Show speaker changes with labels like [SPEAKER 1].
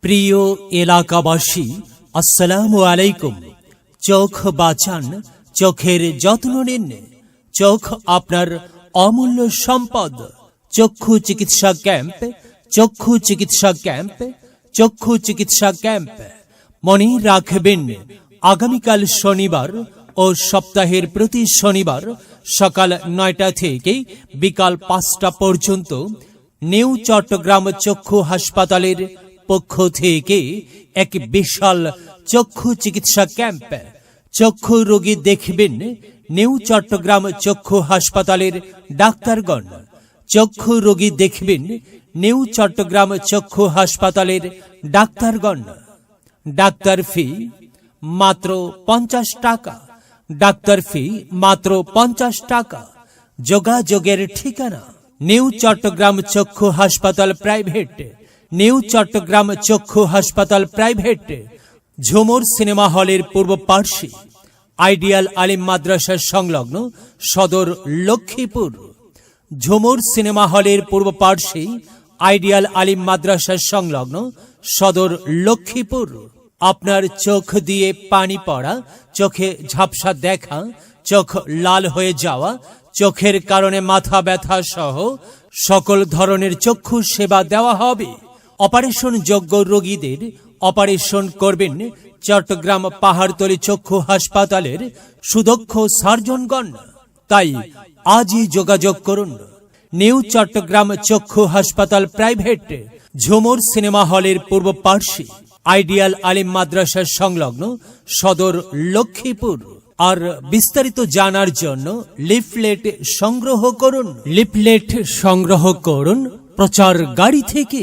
[SPEAKER 1] প্রিয় এলাকাবাসী, আসসালামু আলাইকুম। চোখ বাঁচান, চোখের যত্ন নিন। চোখ আপনার অমূল্য সম্পদ। চক্ষু চিকিৎসা ক্যাম্প, চক্ষু চিকিৎসা ক্যাম্প, চক্ষু চিকিৎসা ক্যাম্প। মনে রাখবেন, আগামীকাল শনিবার ও সপ্তাহের প্রতি শনিবার সকাল ৯টা থেকে বিকাল ৫টা পর্যন্ত নিউ চট্টগ্রাম চক্ষু হাসপাতালের পক্ষ থেকে এক বিশাল চক্ষু চিকিৎসা ক্যাম্প। চক্ষু রোগী দেখবেন নিউ চট্টগ্রাম চক্ষু হাসপাতালের ডাক্তারগণ। চক্ষু রোগী দেখবেন নিউ চট্টগ্রাম চক্ষু হাসপাতালের ডাক্তারগণ। ডাক্তার ফি মাত্র ৫০ টাকা। ডাক্তার ফি মাত্র ৫০ টাকা। যোগাযোগের ঠিকানা নিউ চট্টগ্রাম চক্ষু হাসপাতাল প্রাইভেট, নিউ চট্টগ্রাম চক্ষু হাসপাতাল প্রাইভেট, ঝুমুর সিনেমা হলের পূর্ব পার্শ্বে, আইডিয়াল আলিম মাদ্রাসা সংলগ্ন সদর লক্ষ্মীপুর। ঝুমুর সিনেমা হলের পূর্ব পার্শ্বে, আইডিয়াল আলিম মাদ্রাসা সংলগ্ন সদর লক্ষ্মীপুর। আপনার চোখ দিয়ে পানি পড়া, চোখে ঝাপসা দেখা, চোখ লাল হয়ে যাওয়া, চোখের কারণে মাথা ব্যথা সহ সকল ধরনের চক্ষু সেবা দেওয়া হবে। অপারেশন যোগ্য রোগীদের অপারেশন করবেন চট্টগ্রাম পাহাড়তলী চক্ষু হাসপাতালের সুদক্ষ সার্জনগণ। তাই আজই যোগাযোগ করুন নিউ চট্টগ্রাম চক্ষু হাসপাতাল প্রাইভেট, ঝুমুর সিনেমা হলের পূর্ব পার্শ্বে, আইডিয়াল আলিম মাদ্রাসা সংলগ্ন সদর লক্ষ্মীপুর। আর বিস্তারিত জানার জন্য লিফলেট সংগ্রহ করুন। লিফলেট সংগ্রহ করুন প্রচার গাড়ি থেকে।